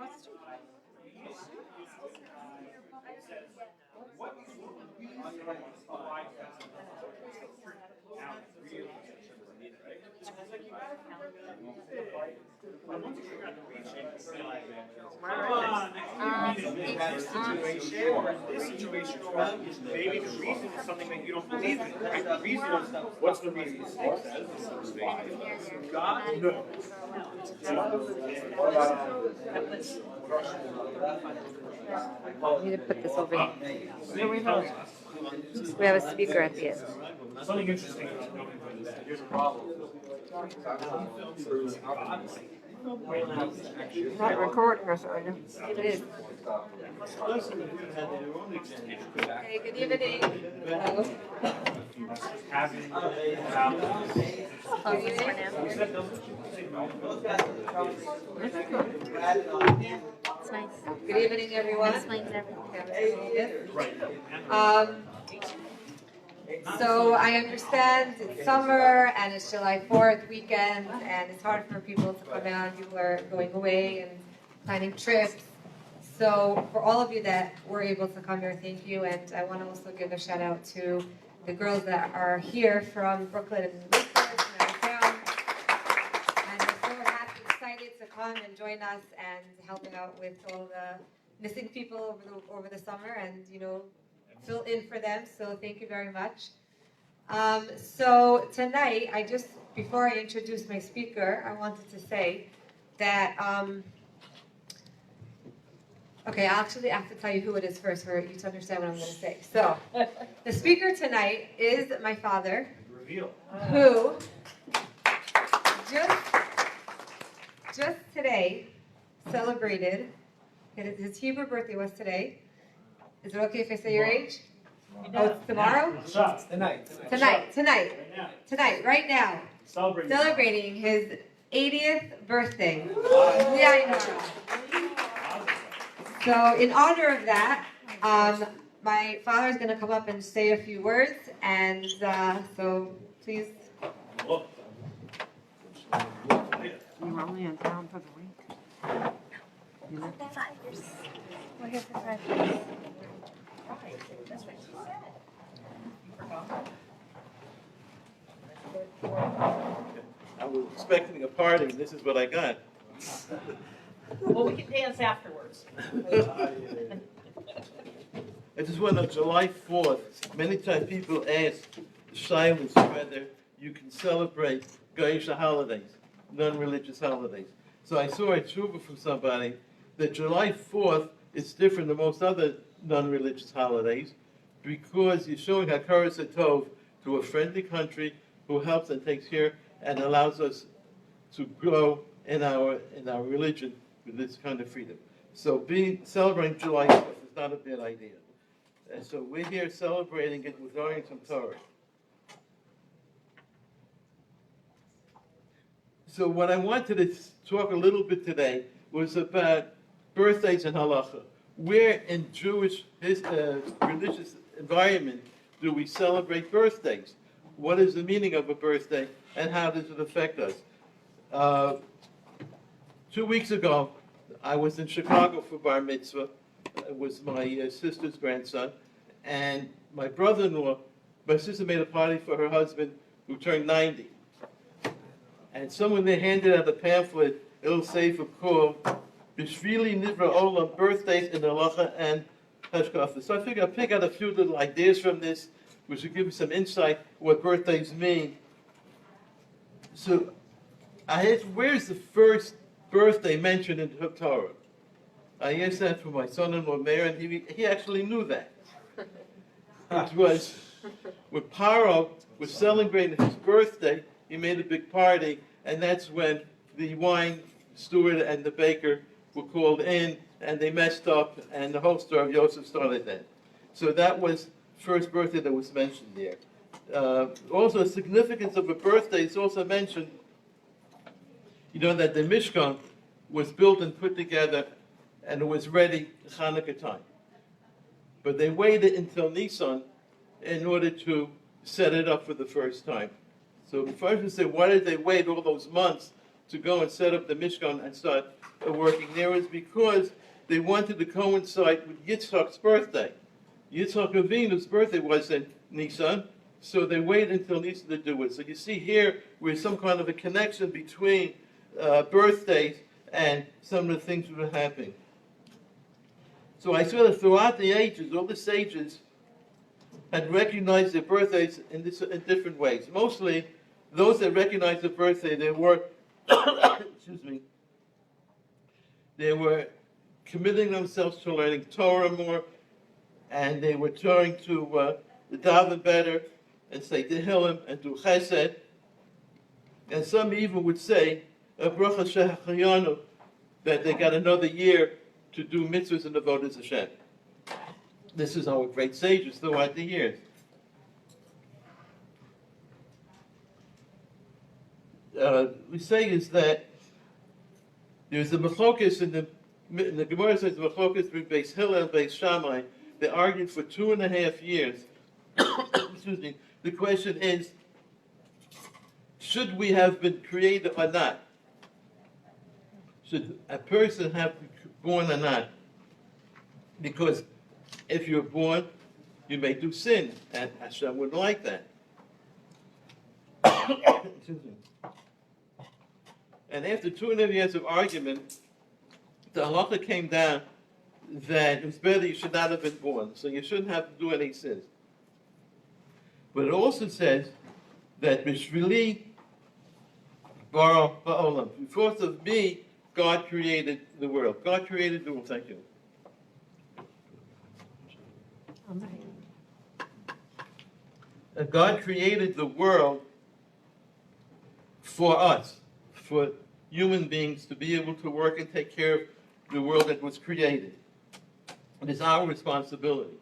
This situation, maybe the reason is something that you don't believe in, right? The reason, what's the reason? God? No. We need to put this over here. We have a speaker at the end. Something interesting. Here's a problem. Not recording us, are you? It is. Hey, good evening. Hello. It's nice. Good evening, everyone. So I understand it's summer and it's July 4th weekend and it's hard for people to come out. People are going away and planning trips. So for all of you that were able to come here, thank you. And I want to also give a shout out to the girls that are here from Brooklyn and our town. And we're so happy, excited to come and join us and helping out with all the missing people over the summer and, fill in for them. So thank you very much. So tonight, before I introduce my speaker, I wanted to say that, okay, I actually have to tell you who it is first for you to understand what I'm going to say. So, the speaker tonight is my father, who just today celebrated, his Hebrew birthday was today. Is it okay if I say your age? Oh, it's tomorrow? Tonight, right now. Celebrating his 80th birthday. Yeah, I know. So, in honor of that, my father is going to come up and say a few words, and so please. You were only in town for the week. 5 years. We're here for 5 years. That's what she said. I was expecting a party, and this is what I got. Well, we can dance afterwards. I just want on July 4th, many times people ask silence whether you can celebrate Gaisha holidays, non-religious holidays. So I saw a tshuva from somebody that July 4th is different than most other non-religious holidays because you're showing Hakaras Hatov to a friendly country who helps and takes care and allows us to grow in our religion with this kind of freedom. So celebrating July 4th is not a bad idea. And so we're here celebrating it with learning some Torah. So what I wanted to talk a little bit today was about birthdays and halacha. Where in Jewish religious environment do we celebrate birthdays? What is the meaning of a birthday, and how does it affect us? 2 weeks ago, I was in Chicago for bar mitzvah. It was my sister's grandson, and my brother-in-law, my sister made a party for her husband who turned 90. And someone there handed out a pamphlet, it'll say for call, Bishvili Nivra Olam, birthdays in halacha and hashkafa. So I figured I'd pick out a few little ideas from this, which will give you some insight what birthdays mean. So I asked, where's the first birthday mentioned in the Torah? I asked that for my son-in-law Meir, and he actually knew that. It was when Paro was celebrating his birthday, he made a big party, and that's when the wine steward and the baker were called in, and they messed up, and the whole story of Yosef started then. So that was the first birthday that was mentioned there. Also, the significance of a birthday is also mentioned. You know that the Mishkan was built and put together, and it was ready Hanukkah time. But they waited until Nisan in order to set it up for the first time. So the first one said, why did they wait all those months to go and set up the Mishkan and start working there is because they wanted to coincide with Yitzhak's birthday. Yitzhak Avinu's birthday was in Nisan, so they waited until Nisan to do it. So you see here, there's some kind of a connection between birthdays and some of the things that were happening. So I saw that throughout the ages, all the sages had recognized their birthdays in different ways. Mostly, those that recognized their birthday, they were, excuse me, they were committing themselves to learning Torah more, and they were trying to daven better and say Tehillim and do Chesed. And some even would say, Bracha Shehachayanu, that they got another year to do mitzvahs and avodas Hashem. This is our great sages throughout the years. We say is that there's a machlokas in the Gemara says the machlokas between Beis Hillel and Beis Shammai. They argued for 2.5 years. Excuse me. The question is, should we have been created or not? Should a person have been born or not? Because if you're born, you may do sin, and Hashem wouldn't like that. Excuse me. And after 2.5 years of argument, the halacha came down that it was better you should not have been born, so you shouldn't have to do any sins. But it also says that Bishvili bara ha'olam, because of me, God created the world. God created the world. Thank you. God created the world for us, for human beings to be able to work and take care of the world that was created. It is our responsibility.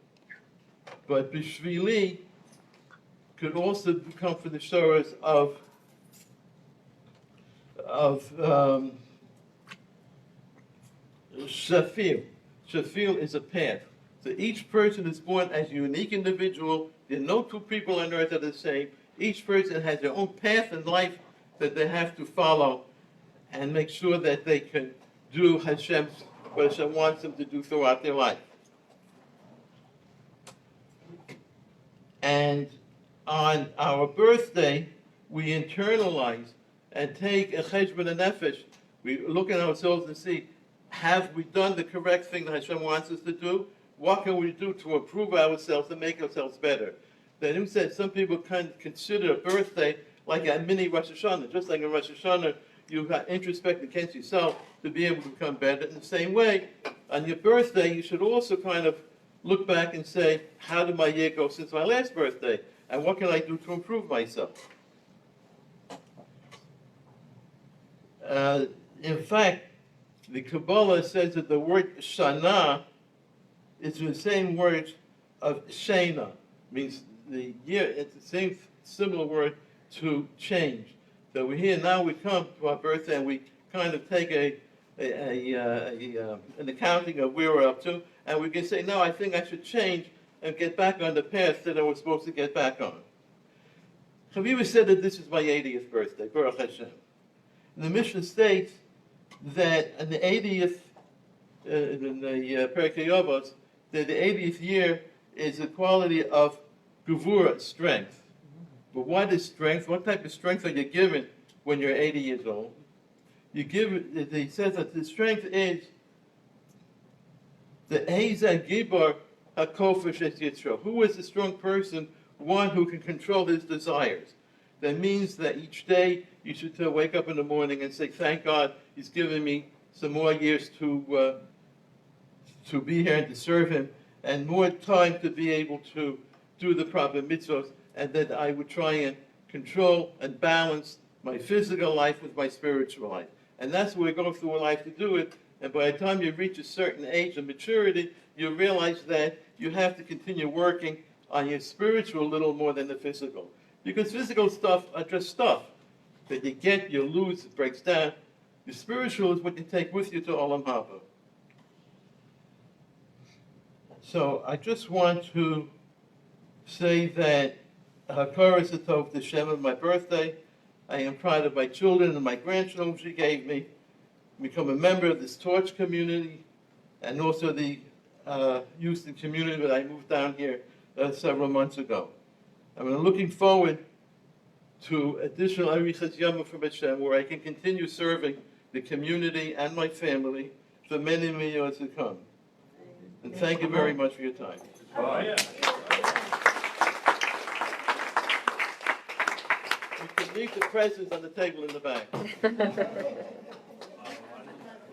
But Bishvili could also come from the shores of Shafir. Shafir is a path. So each person is born as a unique individual. There are no two people on earth that are the same. Each person has their own path in life that they have to follow and make sure that they can do what Hashem wants them to do throughout their life. And on our birthday, we internalize and take a cheshbon nefesh. We look at ourselves and see, have we done the correct thing that Hashem wants us to do? What can we do to improve ourselves and make ourselves better? Then he said some people can consider a birthday like a mini Rosh Hashanah. Just like in Rosh Hashanah, you got introspect against yourself to be able to become better. In the same way, on your birthday, you should also kind of look back and say, how did my year go since my last birthday? And what can I do to improve myself? In fact, the Kabbalah says that the word Shana is the same word of Shena. Means the year, it's the same similar word to change. So we're here now, we come to our birthday and we kind of take an accounting of where we're up to, and we can say, no, I think I should change and get back on the path that I was supposed to get back on. Chaviva said that this is my 80th birthday, Baruch Hashem. And the Mishnah states that in the 80th, in the Perkei Avos, that the 80th year is the quality of gevura, strength. But what is strength? What type of strength are you given when you're 80 years old? You give it, he says that the strength is the Eiza Gibar HaKofish Es Yitzro. Who is a strong person? One who can control his desires. That means that each day you should wake up in the morning and say, thank God He's given me some more years to be here and to serve Him, and more time to be able to do the proper mitzvahs, and that I would try and control and balance my physical life with my spiritual life. And that's what we go through in life to do it. And by the time you reach a certain age of maturity, you realize that you have to continue working on your spiritual a little more than the physical. Because physical stuff are just stuff that you get, you lose, it breaks down. The spiritual is what you take with you to Olam Haba. So I just want to say that Hakara Satov, the Shem of my birthday, I am proud of my children and my grandchildren she gave me, become a member of this Torch community, and also the Houston community that I moved down here several months ago. I'm looking forward to additional Arichas Yama from Hashem, where I can continue serving the community and my family for many, many years to come. And thank you very much for your time. Oh, yeah. You can leave the presents on the table in the back.